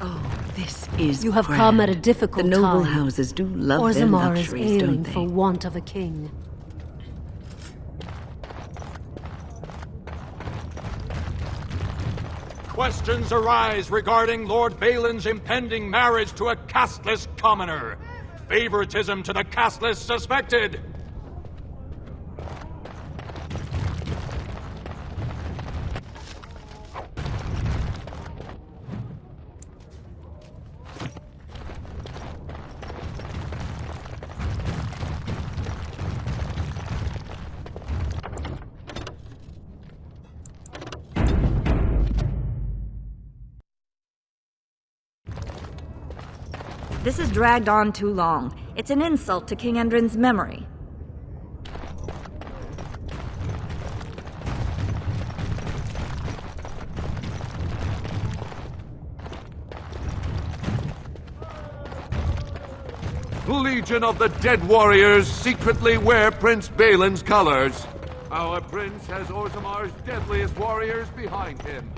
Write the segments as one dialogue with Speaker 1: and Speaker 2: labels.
Speaker 1: Oh, this is
Speaker 2: You have
Speaker 1: grand.
Speaker 2: come at a difficult
Speaker 1: The noble
Speaker 2: time.
Speaker 1: houses do love their
Speaker 2: Orzammar is
Speaker 1: luxuries,
Speaker 2: ailing
Speaker 1: don't they?
Speaker 2: for want of a king.
Speaker 3: Questions arise regarding Lord Balin's impending marriage to a casteless commoner. Favoritism to the casteless suspected.
Speaker 4: This has dragged on too long. It's an insult to King Endrin's memory.
Speaker 5: Legion of the Dead Warriors secretly wear Prince Balin's colors. Our prince has Orzammar's deadliest warriors behind him.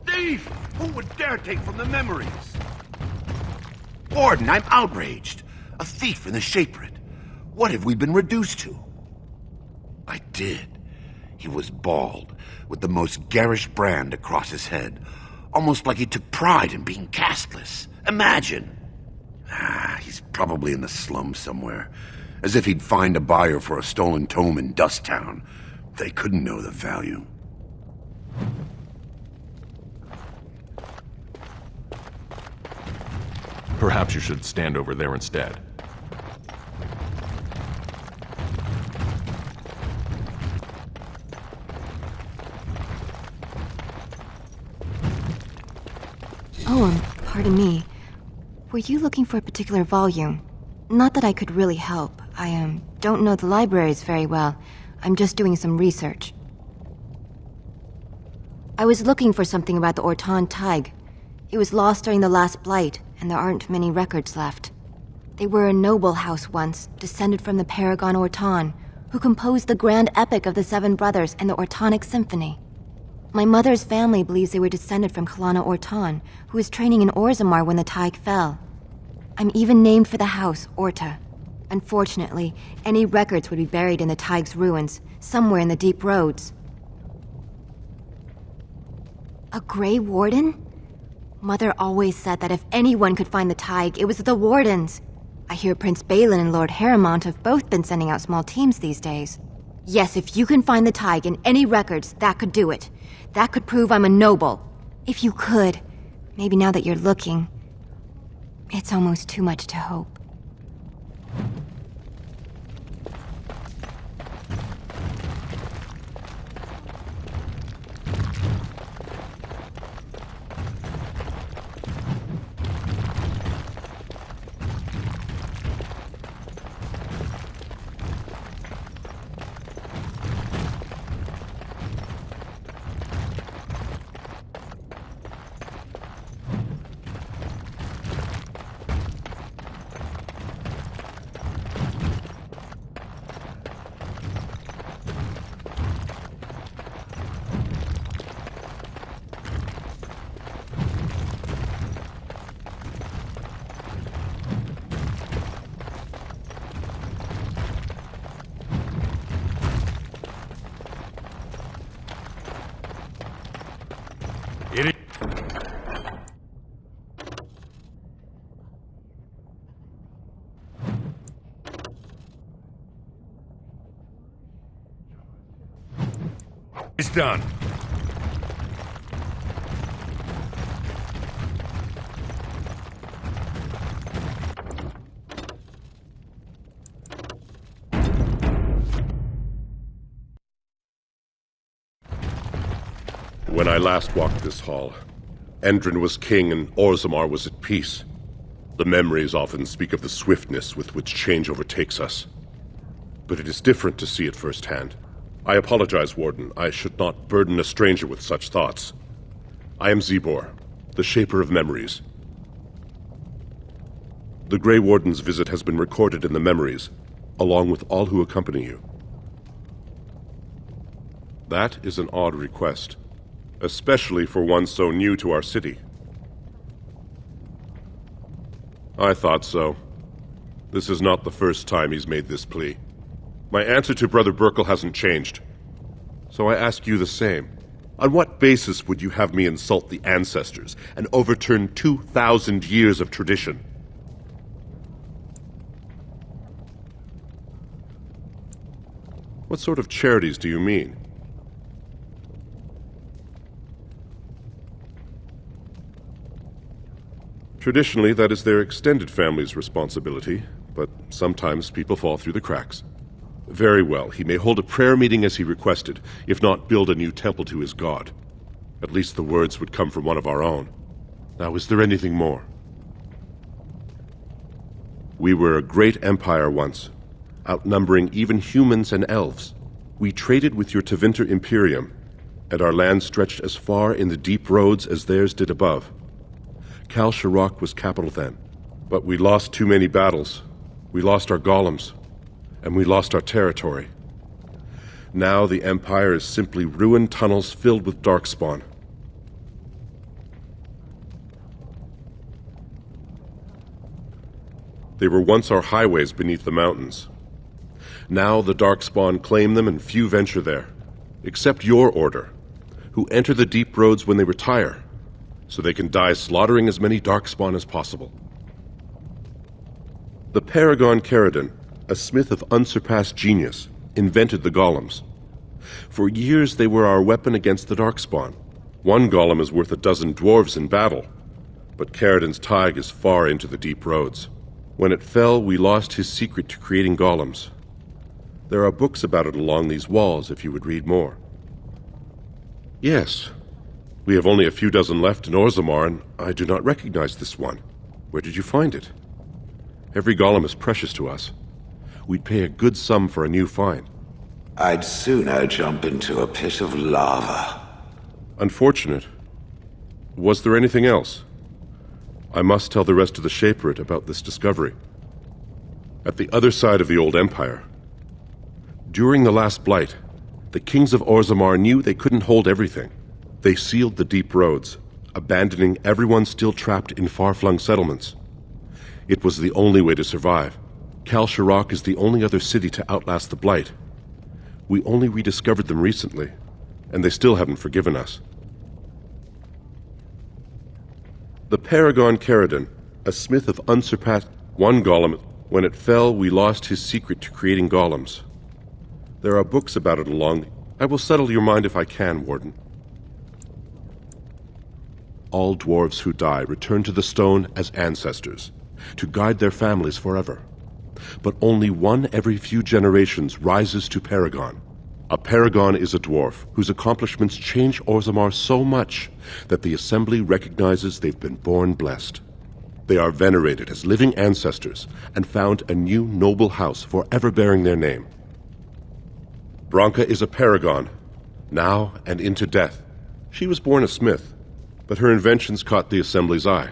Speaker 6: Thief! Who would dare take from the memories? Warden, I'm outraged. A thief in the Shaperate. What have we been reduced to? I did. He was bald, with the most garish brand across his head. Almost like he took pride in being casteless. Imagine! He's probably in the slums somewhere. As if he'd find a buyer for a stolen tome in Dusttown. They couldn't know the value.
Speaker 7: Perhaps you should stand over there instead.
Speaker 8: Pardon me. Were you looking for a particular volume? Not that I could really help. I don't know the libraries very well. I'm just doing some research. I was looking for something about the Ortan Tig. It was lost during the last Blight, and there aren't many records left. They were a noble house once, descended from the Paragon Ortan, who composed the grand epic of the Seven Brothers and the Ortonic Symphony. My mother's family believes they were descended from Kalana Ortan, who was training in Orzammar when the Tig fell. I'm even named for the house, Orta. Unfortunately, any records would be buried in the Tig's ruins, somewhere in the deep roads. A Grey Warden? Mother always said that if anyone could find the Tig, it was the Wardens. I hear Prince Balin and Lord Harrowmont have both been sending out small teams these days. Yes, if you can find the Tig in any records, that could do it. That could prove I'm a noble. If you could, maybe now that you're looking, it's almost too much to hope.
Speaker 6: It's done.
Speaker 9: When I last walked this hall, Endrin was king and Orzammar was at peace. The memories often speak of the swiftness with which change overtakes us. But it is different to see it firsthand. I apologize, Warden. I should not burden a stranger with such thoughts. I am Zebor, the Shaper of Memories. The Grey Warden's visit has been recorded in the memories, along with all who accompany you. That is an odd request, especially for one so new to our city. I thought so. This is not the first time he's made this plea. My answer to Brother Burkle hasn't changed. So I ask you the same. On what basis would you have me insult the ancestors and overturn 2,000 years of tradition? What sort of charities do you mean? Traditionally, that is their extended family's responsibility, but sometimes people fall through the cracks. Very well, he may hold a prayer meeting as he requested, if not build a new temple to his god. At least the words would come from one of our own. Now, is there anything more? We were a great empire once, outnumbering even humans and elves. We traded with your Tevinter Imperium, and our land stretched as far in the deep roads as theirs did above. Kal Sharok was capital then, but we lost too many battles. We lost our golems, and we lost our territory. Now the Empire is simply ruined tunnels filled with Darkspawn. They were once our highways beneath the mountains. Now the Darkspawn claim them and few venture there, except your order, who enter the deep roads when they retire, so they can die slaughtering as many Darkspawn as possible. The Paragon Caridon, a smith of unsurpassed genius, invented the golems. For years they were our weapon against the Darkspawn. One golem is worth 12 dwarves in battle, but Caridon's Tig is far into the deep roads. When it fell, we lost his secret to creating golems. There are books about it along these walls if you would read more. Yes. We have only a few dozen left in Orzammar, and I do not recognize this one. Where did you find it? Every golem is precious to us. We'd pay a good sum for a new find.
Speaker 10: I'd sooner jump into a pit of lava.
Speaker 9: Unfortunate. Was there anything else? I must tell the rest of the Shaperate about this discovery. At the other side of the old empire, during the last blight, the kings of Orzammar knew they couldn't hold everything. They sealed the deep roads, abandoning everyone still trapped in far-flung settlements. It was the only way to survive. Kal Sharok is the only other city to outlast the Blight. We only rediscovered them recently, and they still haven't forgiven us. The Paragon Caridon, a smith of unsurpassed... One golem... When it fell, we lost his secret to creating golems. There are books about it along... I will settle your mind if I can, Warden. All dwarves who die return to the stone as ancestors, to guide their families forever. But only one every few generations rises to Paragon. A Paragon is a dwarf whose accomplishments change Orzammar so much that the Assembly recognizes they've been born blessed. They are venerated as living ancestors and found a new noble house forever bearing their name. Branka is a Paragon, now and into death. She was born a smith, but her inventions caught the Assembly's eye.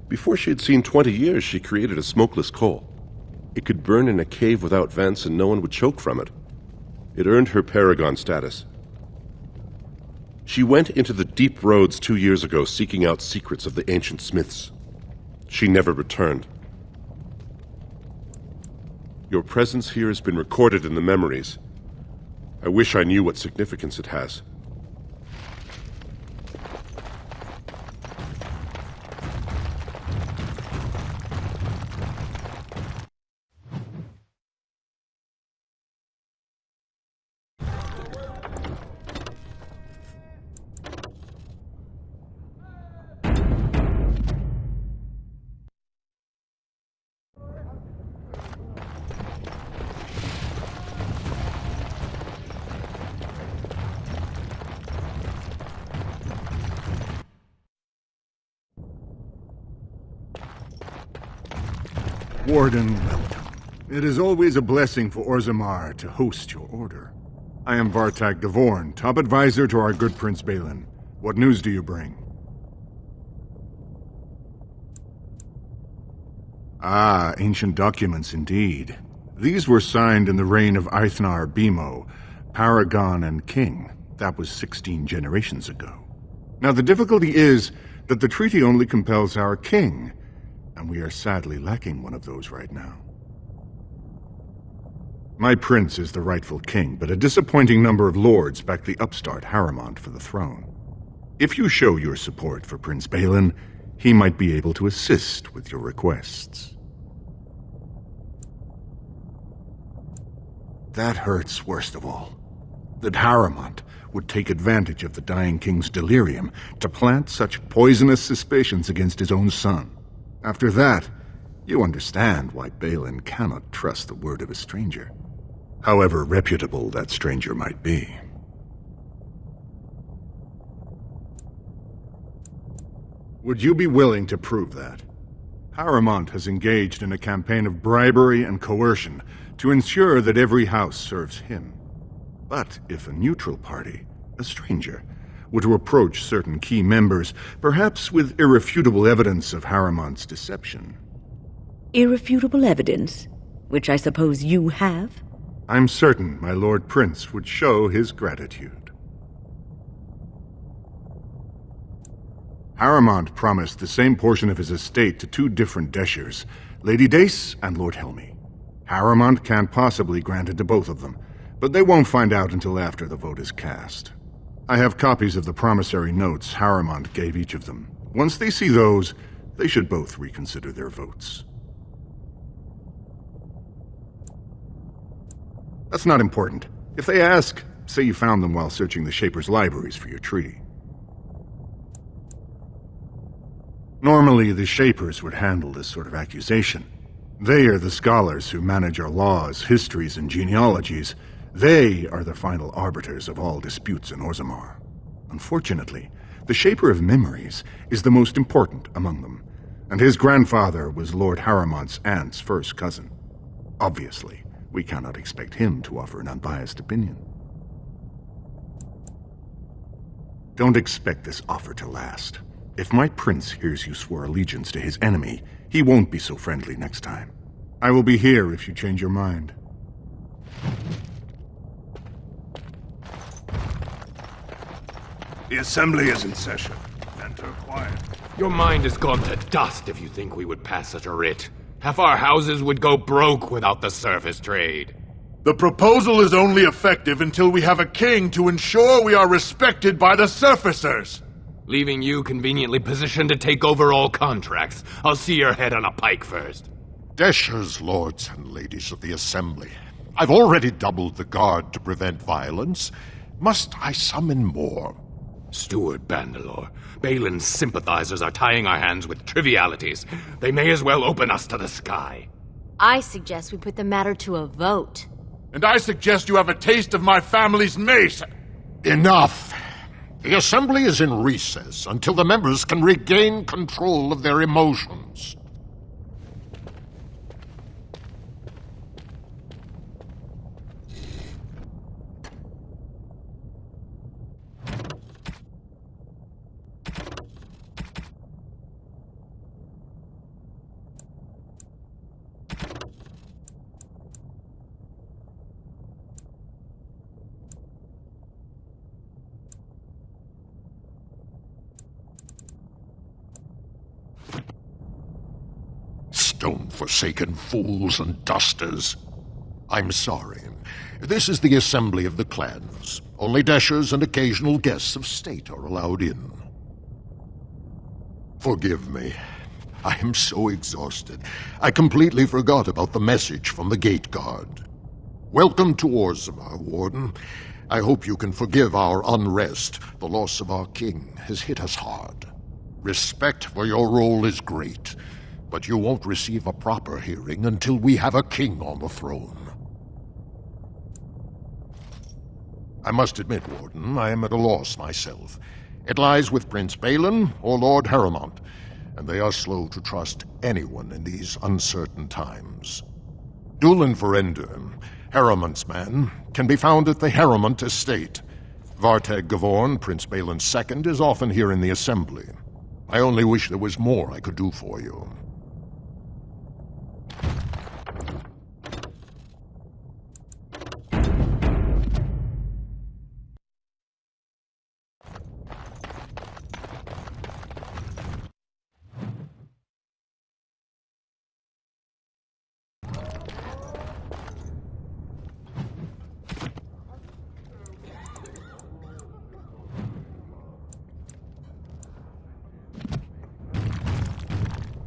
Speaker 9: Before she had seen 20 years, she created a smokeless coal. It could burn in a cave without vents and no one would choke from it. It earned her Paragon status. She went into the deep roads 2 years ago seeking out secrets of the ancient smiths. She never returned. Your presence here has been recorded in the memories. I wish I knew what significance it has.
Speaker 11: Warden, welcome. It is always a blessing for Orzammar to host your order. I am Vartag Devorn, top advisor to our good Prince Balin. What news do you bring? Ah, ancient documents indeed. These were signed in the reign of Eithnar Bimo, Paragon and King. That was 16 generations ago. Now the difficulty is that the treaty only compels our king, and we are sadly lacking one of those right now. My prince is the rightful king, but a disappointing number of lords back the upstart Harrowmont for the throne. If you show your support for Prince Balin, he might be able to assist with your requests. That hurts worst of all. That Harrowmont would take advantage of the dying king's delirium to plant such poisonous suspicions against his own son. After that, you understand why Balin cannot trust the word of a stranger, however reputable that stranger might be. Would you be willing to prove that? Harrowmont has engaged in a campaign of bribery and coercion to ensure that every house serves him. But if a neutral party, a stranger, were to approach certain key members, perhaps with irrefutable evidence of Harrowmont's deception...
Speaker 1: Irrefutable evidence? Which I suppose you have?
Speaker 11: I'm certain my Lord Prince would show his gratitude. Harrowmont promised the same portion of his estate to two different Deshers, Lady Dace and Lord Helmy. Harrowmont can't possibly grant it to both of them, but they won't find out until after the vote is cast. I have copies of the promissory notes Harrowmont gave each of them. Once they see those, they should both reconsider their votes. That's not important. If they ask, say you found them while searching the Shaper's libraries for your treaty. Normally, the Shapers would handle this sort of accusation. They are the scholars who manage our laws, histories, and genealogies. They are the final arbiters of all disputes in Orzammar. Unfortunately, the Shaper of Memories is the most important among them, and his grandfather was Lord Harrowmont's aunt's first cousin. Obviously, we cannot expect him to offer an unbiased opinion. Don't expect this offer to last. If my prince hears you swore allegiance to his enemy, he won't be so friendly next time. I will be here if you change your mind.
Speaker 12: The assembly is in session. Enter quiet.
Speaker 13: Your mind has gone to dust if you think we would pass such a writ. Half our houses would go broke without the surface trade.
Speaker 12: The proposal is only effective until we have a king to ensure we are respected by the surfacers.
Speaker 13: Leaving you conveniently positioned to take over all contracts. I'll see your head on a pike first.
Speaker 14: Deshers, lords and ladies of the Assembly. I've already doubled the guard to prevent violence. Must I summon more?
Speaker 13: Steward Bandalore, Balin's sympathizers are tying our hands with trivialities. They may as well open us to the sky.
Speaker 15: I suggest we put the matter to a vote.
Speaker 12: And I suggest you have a taste of my family's mace.
Speaker 14: Enough! The Assembly is in recess until the members can regain control of their emotions. Stone-forsaken fools and dusters. I'm sorry. This is the assembly of the clans. Only Deshers and occasional guests of state are allowed in. Forgive me. I am so exhausted. I completely forgot about the message from the gate guard. Welcome to Orzammar, Warden. I hope you can forgive our unrest. The loss of our king has hit us hard. Respect for your role is great, but you won't receive a proper hearing until we have a king on the throne. I must admit, Warden, I am at a loss myself. It lies with Prince Balin or Lord Harrowmont. and they are slow to trust anyone in these uncertain times. Dulin Verender, Harrowmont's man, can be found at the Harrowmont estate. Vartag Gavorn, Prince Balin's second, is often here in the assembly. I only wish there was more I could do for you.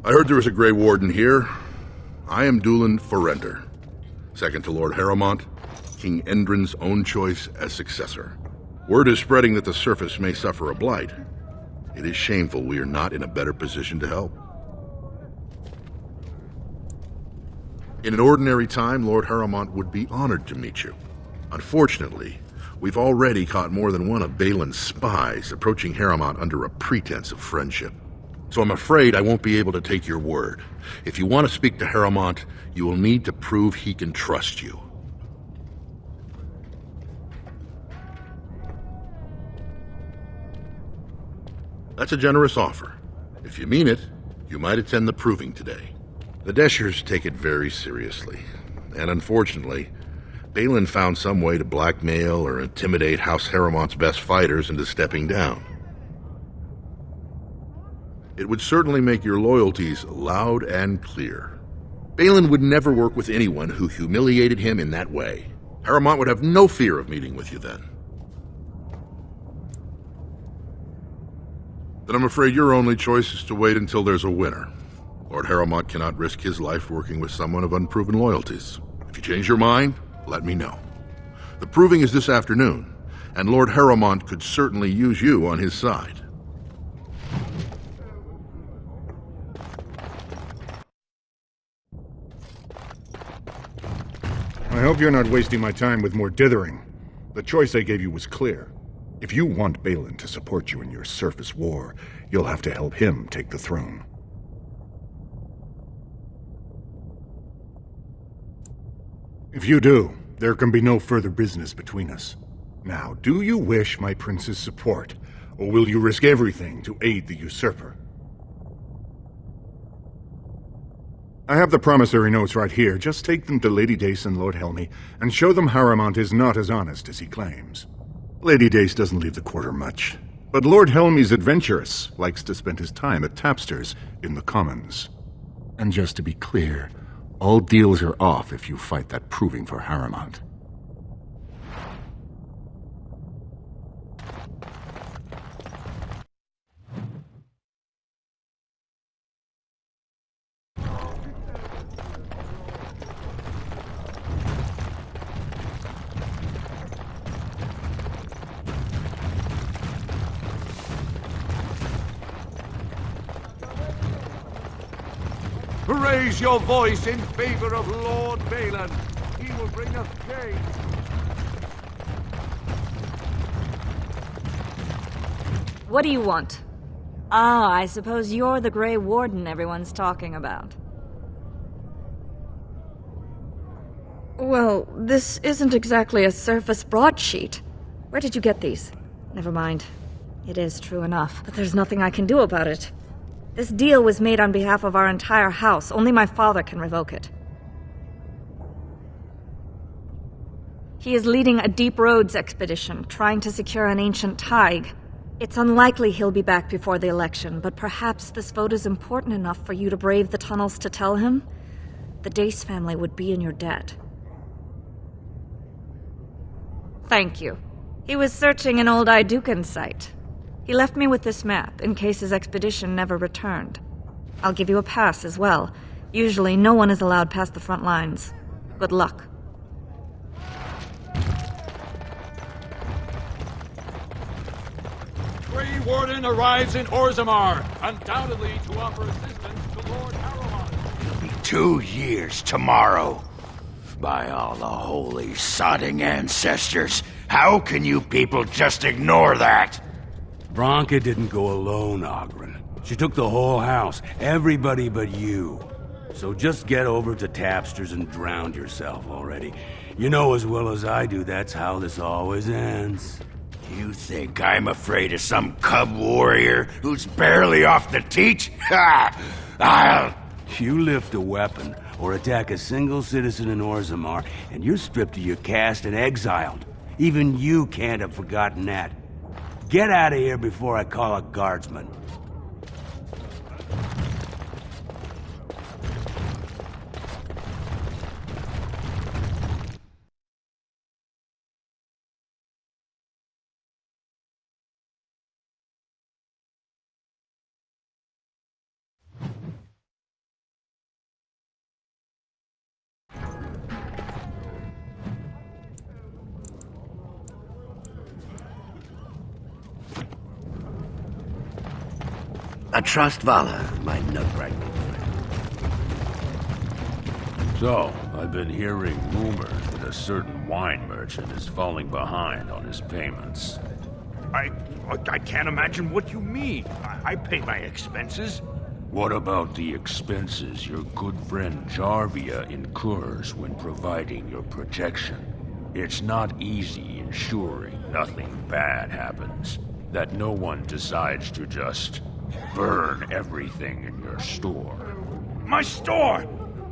Speaker 16: I heard there was a Grey Warden here. I am Dulin Verender, second to Lord Harrowmont, King Endrin's own choice as successor. Word is spreading that the surface may suffer a blight. It is shameful we are not in a better position to help. In an ordinary time, Lord Harrowmont would be honored to meet you. Unfortunately, we've already caught more than one of Balin's spies approaching Harrowmont under a pretense of friendship. So I'm afraid I won't be able to take your word. If you want to speak to Harrowmont, you will need to prove he can trust you. That's a generous offer. If you mean it, you might attend the proving today. The Deshers take it very seriously, and unfortunately, Balin found some way to blackmail or intimidate House Harrowmont's best fighters into stepping down. It would certainly make your loyalties loud and clear. Balin would never work with anyone who humiliated him in that way. Harrowmont would have no fear of meeting with you then. Then I'm afraid your only choice is to wait until there's a winner. Lord Harrowmont cannot risk his life working with someone of unproven loyalties. If you change your mind, let me know. The proving is this afternoon, and Lord Harrowmont could certainly use you on his side.
Speaker 11: I hope you're not wasting my time with more dithering. The choice I gave you was clear. If you want Balin to support you in your surface war, you'll have to help him take the throne. If you do, there can be no further business between us. Now, do you wish my prince's support, or will you risk everything to aid the usurper? I have the promissory notes right here. Just take them to Lady Dace and Lord Helmy, and show them Harrowmont is not as honest as he claims. Lady Dace doesn't leave the quarter much, but Lord Helmy's adventurous, likes to spend his time at tapsters in the Commons. And just to be clear, all deals are off if you fight that proving for Harrowmont.
Speaker 5: Raise your voice in favor of Lord Balin. He will bring us change.
Speaker 4: What do you want? Ah, I suppose you're the Grey Warden everyone's talking about. Well, this isn't exactly a surface broadsheet. Where did you get these? Never mind. It is true enough, but there's nothing I can do about it. This deal was made on behalf of our entire house. Only my father can revoke it. He is leading a Deep Roads expedition, trying to secure an ancient Tig. It's unlikely he'll be back before the election, but perhaps this vote is important enough for you to brave the tunnels to tell him? The Dace family would be in your debt. Thank you. He was searching an old Idukan site. He left me with this map, in case his expedition never returned. I'll give you a pass as well. Usually, no one is allowed past the front lines. Good luck.
Speaker 3: Grey Warden arrives in Orzammar, undoubtedly to offer assistance to Lord Harrowmont.
Speaker 17: It'll be 2 years tomorrow. By all the holy sodding ancestors, how can you people just ignore that?
Speaker 18: Branka didn't go alone, Oghren.
Speaker 17: She took the whole house, everybody but you. So just get over to Tapster's and drown yourself already. You know as well as I do that's how this always ends. You think I'm afraid of some cub warrior who's barely off the teat? Ha! You lift a weapon or attack a single citizen in Orzammar, and you're stripped of your caste and exiled. Even you can't have forgotten that. Get out of here before I call a guardsman.
Speaker 18: I trust Vala, my nutbright.
Speaker 19: So, I've been hearing rumors that a certain wine merchant is falling behind on his payments.
Speaker 17: I can't imagine what you mean. I pay my expenses.
Speaker 19: What about the expenses your good friend Jarvia incurs when providing your protection? It's not easy ensuring nothing bad happens, that no one decides to just burn everything in your store.
Speaker 17: My store!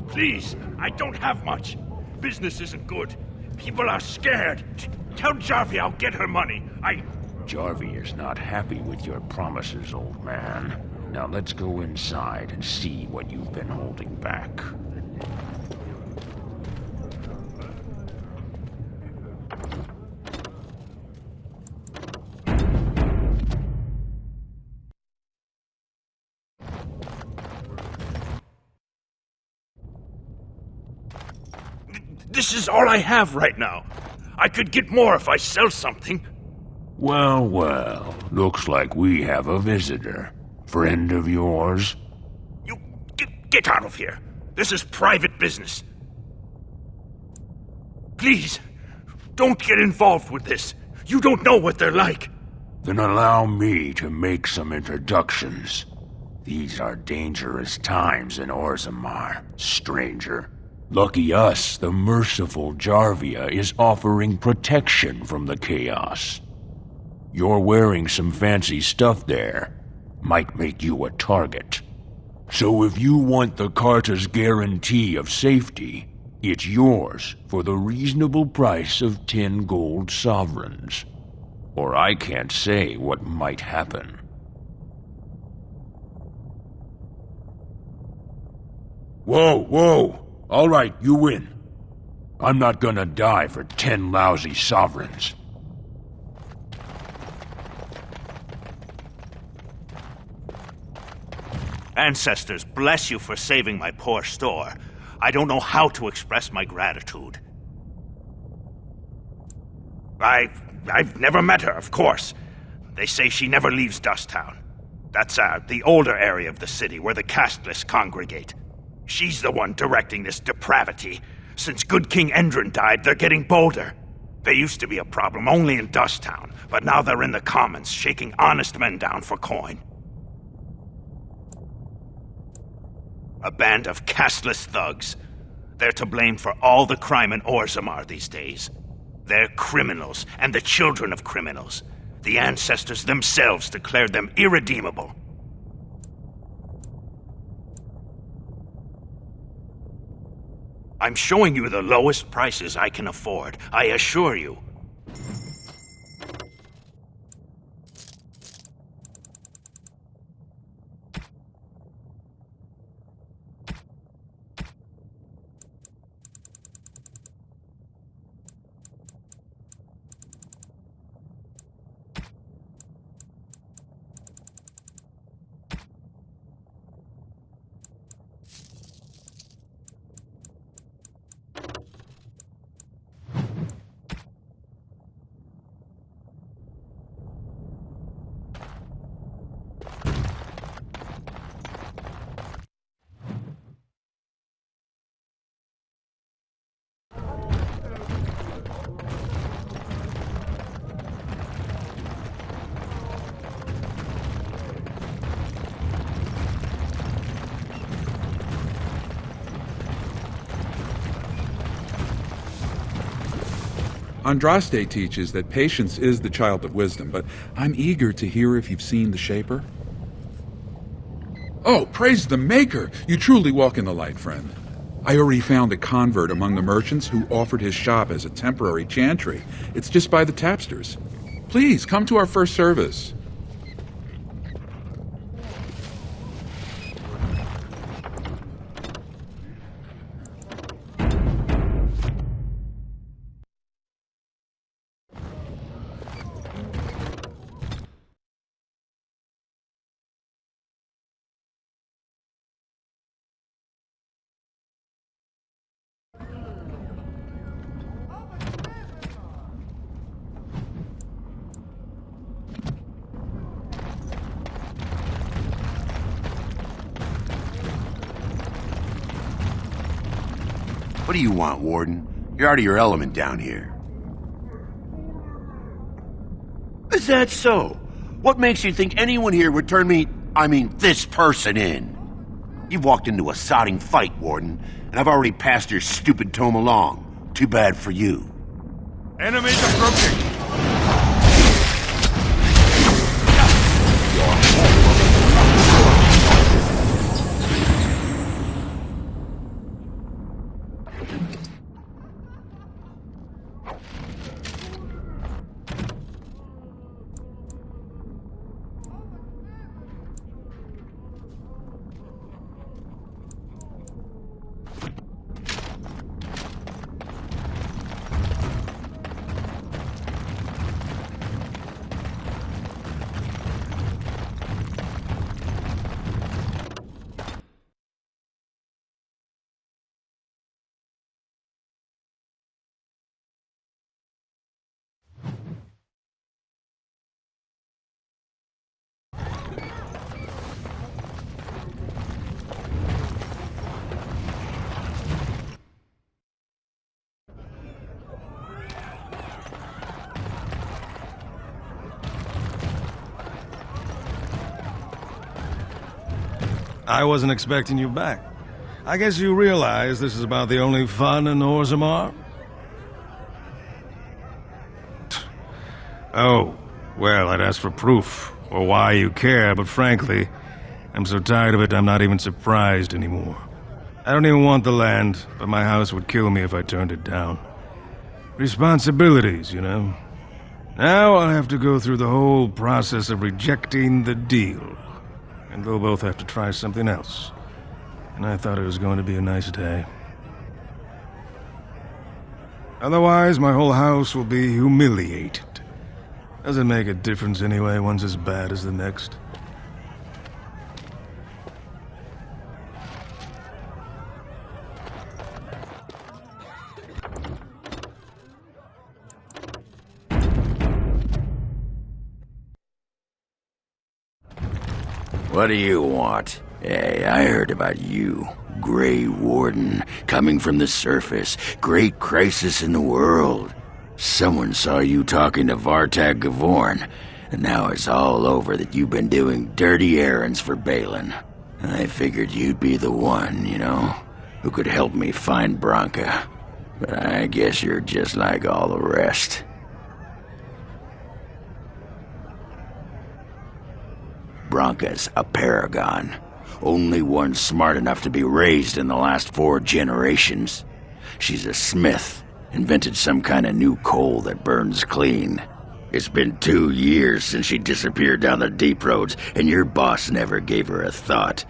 Speaker 17: Please, I don't have much. Business isn't good. People are scared. Tell Jarvia I'll get her money.
Speaker 19: Jarvia's not happy with your promises, old man. Now let's go inside and see what you've been holding back.
Speaker 17: This is all I have right now. I could get more if I sell something.
Speaker 19: Well, well, looks like we have a visitor. Friend of yours?
Speaker 17: You get out of here. This is private business. Please, don't get involved with this. You don't know what they're like.
Speaker 19: Then allow me to make some introductions. These are dangerous times in Orzammar, stranger. Lucky us, the merciful Jarvia is offering protection from the chaos. You're wearing some fancy stuff there. Might make you a target. So if you want the Carta's guarantee of safety, it's yours for the reasonable price of 10 gold sovereigns. Or I can't say what might happen. Whoa, whoa! All right, you win. I'm not gonna die for 10 lousy sovereigns.
Speaker 17: Ancestors, bless you for saving my poor store. I don't know how to express my gratitude. I've never met her, of course. They say she never leaves Dusttown. That's the older area of the city where the casteless congregate. She's the one directing this depravity. Since good King Endrin died, they're getting bolder. They used to be a problem only in Dusttown, but now they're in the commons, shaking honest men down for coin. A band of casteless thugs. They're to blame for all the crime in Orzammar these days. They're criminals, and the children of criminals. The ancestors themselves declared them irredeemable. I'm showing you the lowest prices I can afford, I assure you.
Speaker 20: Andraste teaches that patience is the child of wisdom, but I'm eager to hear if you've seen the Shaper. Oh, praise the Maker! You truly walk in the light, friend. I already found a convert among the merchants who offered his shop as a temporary chantry. It's just by the tapsters. Please, come to our first service.
Speaker 6: What do you want, Warden? You're out of your element down here. Is that so? What makes you think anyone here would turn this person in? You've walked into a sodding fight, Warden, and I've already passed your stupid tome along. Too bad for you.
Speaker 5: Enemies approaching!
Speaker 21: I wasn't expecting you back. I guess you realize this is about the only fun in Orzammar? Oh, well, I'd ask for proof, or why you care, but frankly, I'm so tired of it I'm not even surprised anymore. I don't even want the land, but my house would kill me if I turned it down. Responsibilities, you know. Now I'll have to go through the whole process of rejecting the deal. And they'll both have to try something else. And I thought it was going to be a nice day. Otherwise, my whole house will be humiliated. Doesn't make a difference anyway, one's as bad as the next.
Speaker 19: What do you want? Hey, I heard about you. Grey Warden, coming from the surface. Great crisis in the world. Someone saw you talking to Vartag Gavorn, and now it's all over that you've been doing dirty errands for Balin. I figured you'd be the one, you know, who could help me find Branka. But I guess you're just like all the rest. Branka's a paragon. Only one smart enough to be raised in the last 4 generations. She's a smith. Invented some kind of new coal that burns clean. It's been 2 years since she disappeared down the deep roads, and your boss never gave her a thought.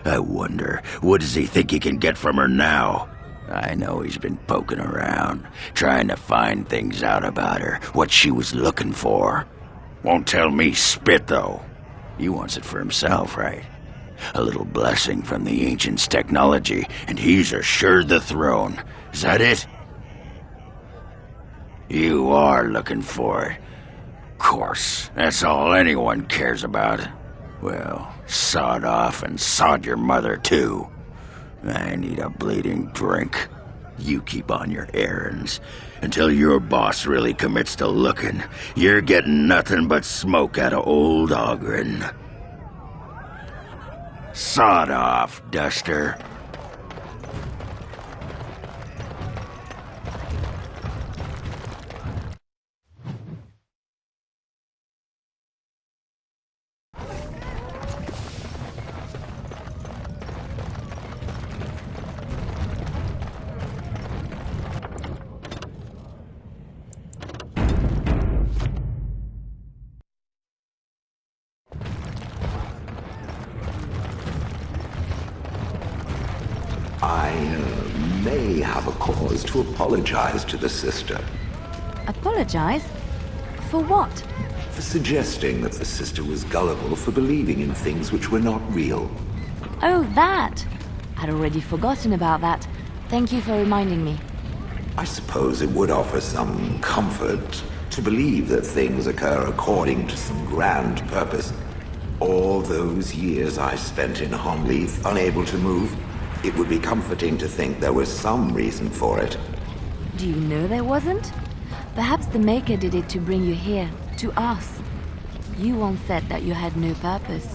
Speaker 19: I wonder, what does he think he can get from her now? I know he's been poking around, trying to find things out about her, what she was looking for. Won't tell me spit, though. He wants it for himself, right? A little blessing from the Ancients' technology, and he's assured the throne. Is that it? You are looking for it. Of course, that's all anyone cares about. Well, sod off and sod your mother, too. I need a bleeding drink. You keep on your errands. Until your boss really commits to looking, you're getting nothing but smoke out of old Oghren. Sod off, Duster.
Speaker 10: have a cause to apologize to the sister.
Speaker 8: Apologize? For what?
Speaker 10: For suggesting that the sister was gullible for believing in things which were not real.
Speaker 8: Oh, that! I'd already forgotten about that. Thank you for reminding me.
Speaker 10: I suppose it would offer some comfort to believe that things occur according to some grand purpose. All those years I spent in Honleith, unable to move, it would be comforting to think there was some reason for it.
Speaker 8: Do you know there wasn't? Perhaps the Maker did it to bring you here, to us. You once said that you had no purpose.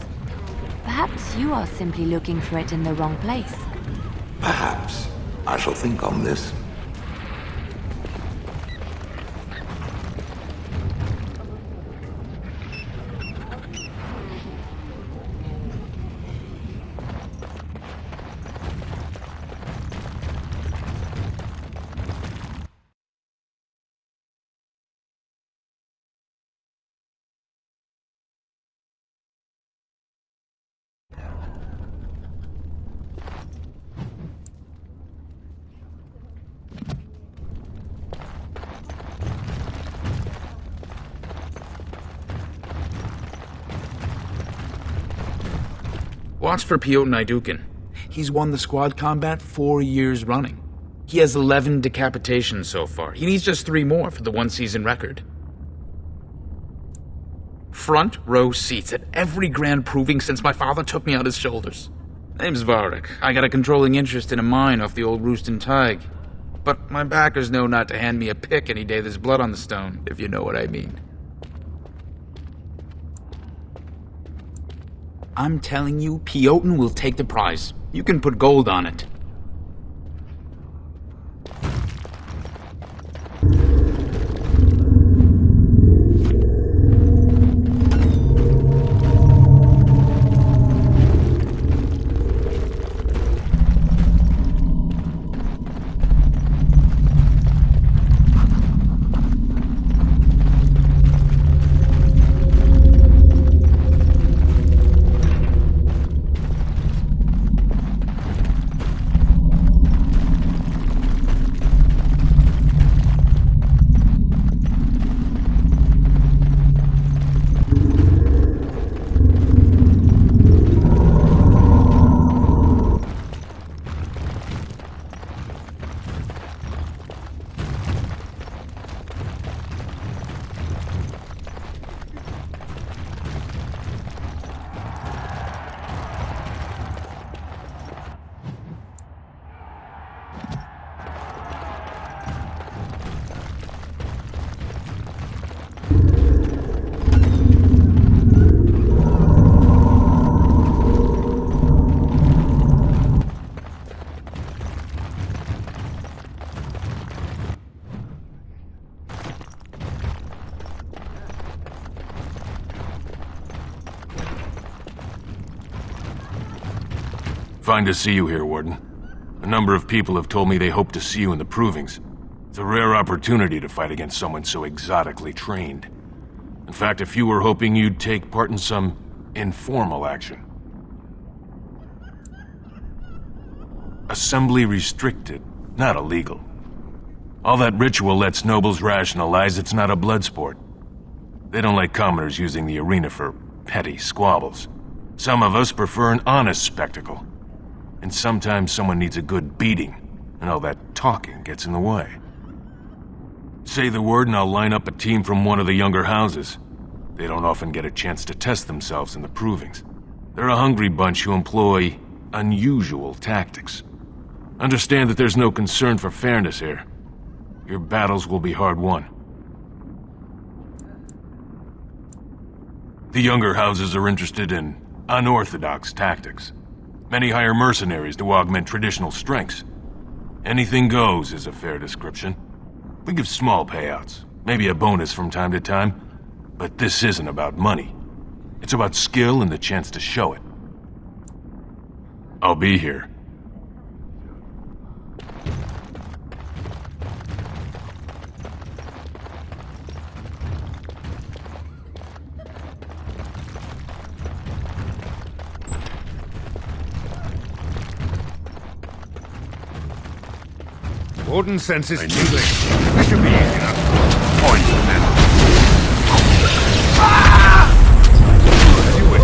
Speaker 8: Perhaps you are simply looking for it in the wrong place.
Speaker 10: Perhaps. I shall think on this.
Speaker 2: Watch for Piotr Naidukin. He's won the squad combat 4 years running. He has 11 decapitations so far. He needs just 3 more for the one-season record. Front row seats at every grand proving since my father took me on his shoulders. Name's Varric. I got a controlling interest in a mine off the old Rooston Tig. But my backers know not to hand me a pick any day there's blood on the stone, if you know what I mean. I'm telling you, Piotr will take the prize. You can put gold on it.
Speaker 21: Fine to see you here, Warden. A number of people have told me they hope to see you in the provings. It's a rare opportunity to fight against someone so exotically trained. In fact, a few were hoping you'd take part in some informal action. Assembly restricted, not illegal. All that ritual lets nobles rationalize it's not a blood sport. They don't like commoners using the arena for petty squabbles. Some of us prefer an honest spectacle. And sometimes someone needs a good beating, and all that talking gets in the way. Say the word and I'll line up a team from one of the younger houses. They don't often get a chance to test themselves in the provings. They're a hungry bunch who employ unusual tactics. Understand that there's no concern for fairness here. Your battles will be hard won. The younger houses are interested in unorthodox tactics. Many hire mercenaries to augment traditional strengths. Anything goes is a fair description. We give small payouts, maybe a bonus from time to time, but this isn't about money. It's about skill and the chance to show it. I'll be here.
Speaker 5: Odin senses tingling. This should be easy enough. Poison then. As you wish.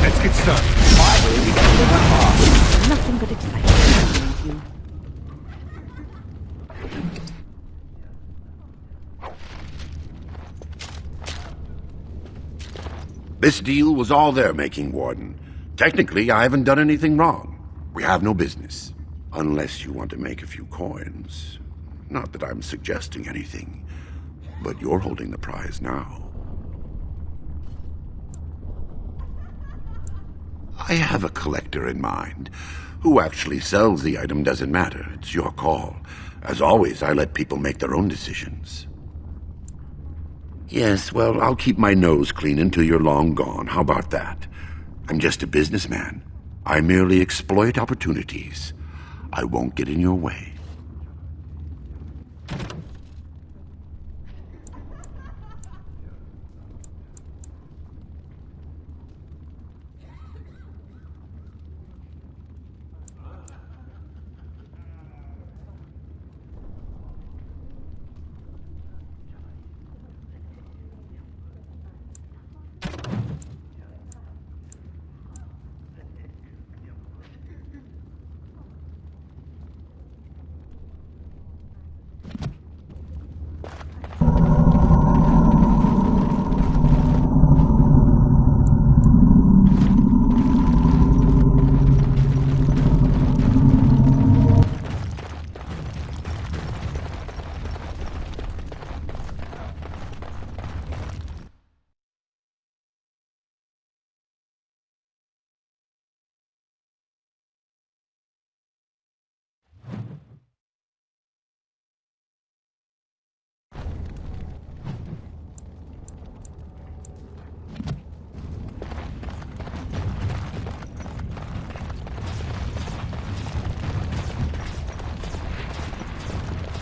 Speaker 5: Let's get started.
Speaker 1: Nothing but excitement. You.
Speaker 6: This deal was all their making, Warden. Technically, I haven't done anything wrong. We have no business. Unless you want to make a few coins. Not that I'm suggesting anything, but you're holding the prize now. I have a collector in mind. Who actually sells the item doesn't matter. It's your call. As always, I let people make their own decisions. Yes, well, I'll keep my nose clean until you're long gone. How about that? I'm just a businessman. I merely exploit opportunities. I won't get in your way.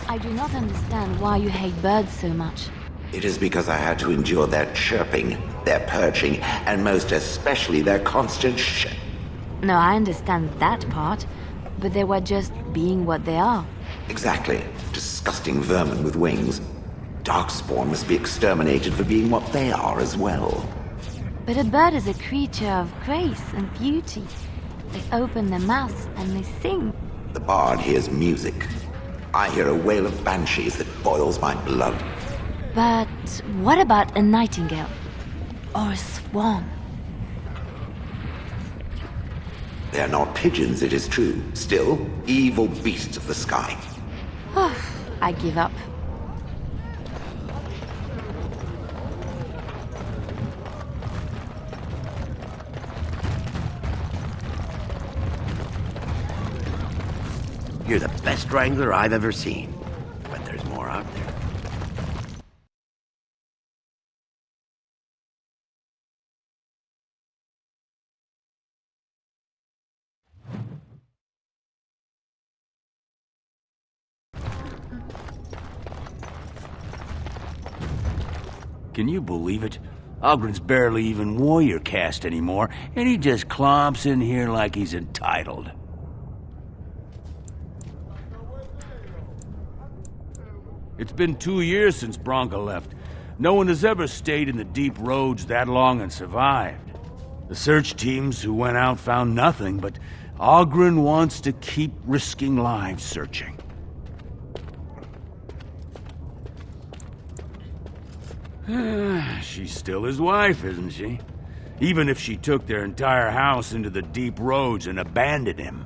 Speaker 15: I do not understand why you hate birds so much.
Speaker 10: It is because I had to endure their chirping, their perching, and most especially their constant
Speaker 15: No, I understand that part, but they were just being what they are.
Speaker 10: Exactly. Disgusting vermin with wings. Darkspawn must be exterminated for being what they are as well.
Speaker 15: But a bird is a creature of grace and beauty. They open their mouths and they sing.
Speaker 10: The bard hears music. I hear a wail of banshees that boils my blood.
Speaker 15: But what about a nightingale? Or a swan?
Speaker 10: They are not pigeons, it is true. Still, evil beasts of the sky.
Speaker 15: I give up.
Speaker 18: You're the best wrangler I've ever seen. But there's more out there.
Speaker 19: Can you believe it? Ogren's barely even warrior caste anymore, and he just clomps in here like he's entitled. It's been 2 years since Branka left. No one has ever stayed in the deep roads that long and survived. The search teams who went out found nothing, but Ogren wants to keep risking lives searching. She's still his wife, isn't she? Even if she took their entire house into the deep roads and abandoned him.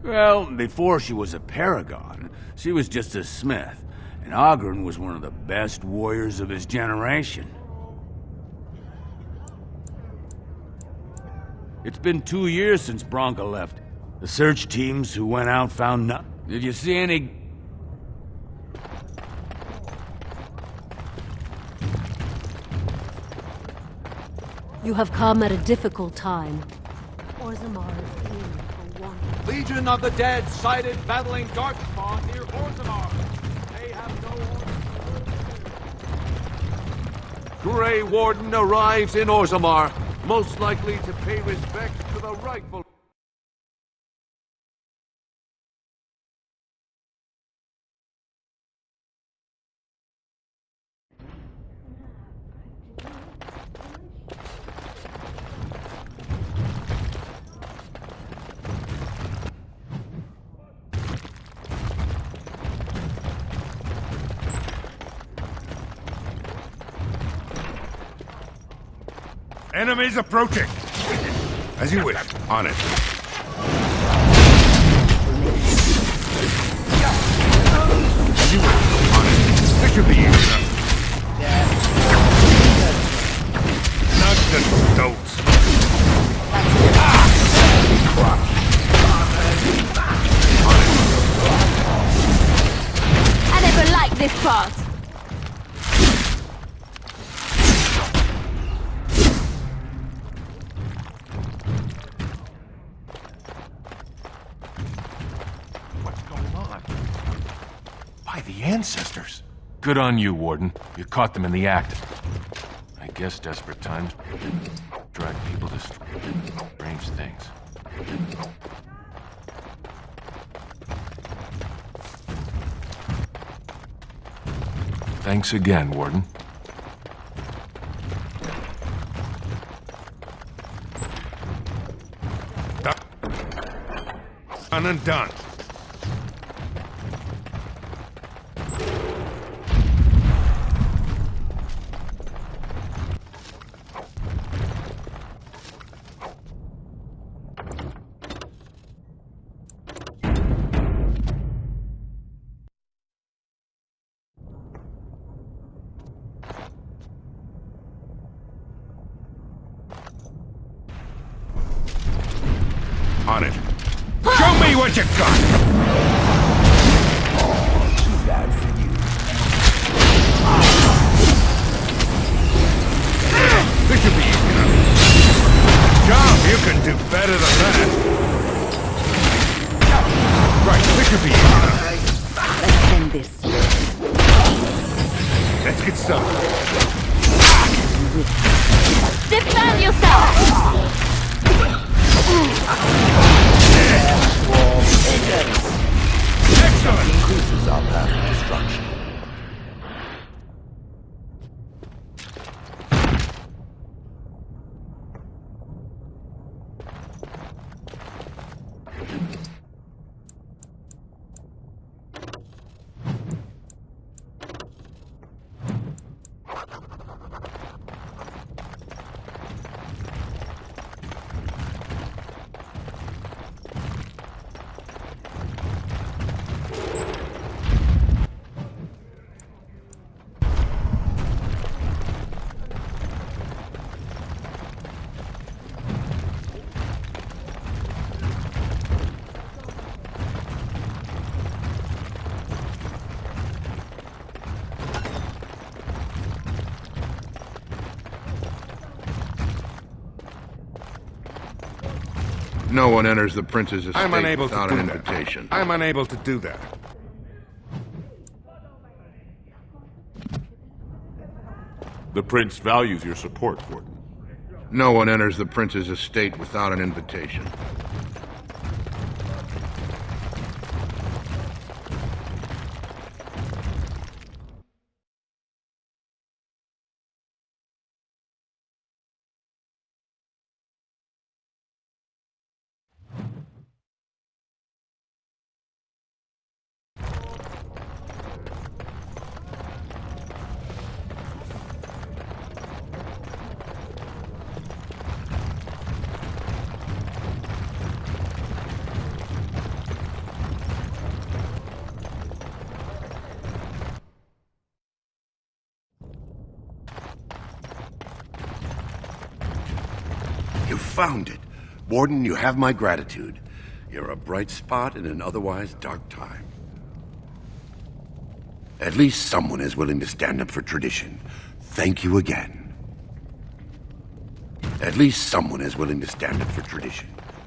Speaker 19: Well, before she was a paragon, she was just a smith, and Ogren was one of the best warriors of his generation. It's been 2 years since Branka left. The search teams who went out found nothing. Did you see any...
Speaker 7: You have come at a difficult time. Orzammar is in for one.
Speaker 3: Legion of the Dead sighted battling Darkspawn near Orzammar. They have no
Speaker 5: Grey Warden arrives in Orzammar, most likely to pay respects to the rightful...
Speaker 19: Enemies approaching! As you wish. On it. As you wish. On it. This should be easy enough. Not the stoats.
Speaker 15: I never liked this part.
Speaker 13: The ancestors. Good on you, Warden. You caught them in the act. I guess desperate times drive people to strange things. Thanks again, Warden.
Speaker 19: Done and done. On it. Show me what you got!
Speaker 10: Too bad for you.
Speaker 19: This should be easy enough. Jump, you can do better than that. Right, this should be easy enough.
Speaker 1: Let's end this.
Speaker 19: Let's get started.
Speaker 15: Defend yourself!
Speaker 19: Excellent!
Speaker 10: Increases our path of destruction.
Speaker 16: No one enters the prince's estate
Speaker 19: I'm unable
Speaker 16: without
Speaker 19: to do
Speaker 16: an
Speaker 19: that.
Speaker 16: invitation.
Speaker 19: I'm unable to do that.
Speaker 5: The prince values your support, Warden.
Speaker 16: No one enters the prince's estate without an invitation.
Speaker 6: You found it. Warden, you have my gratitude. You're a bright spot in an otherwise dark time. At least someone is willing to stand up for tradition. Thank you again. At least someone is willing to stand up for tradition.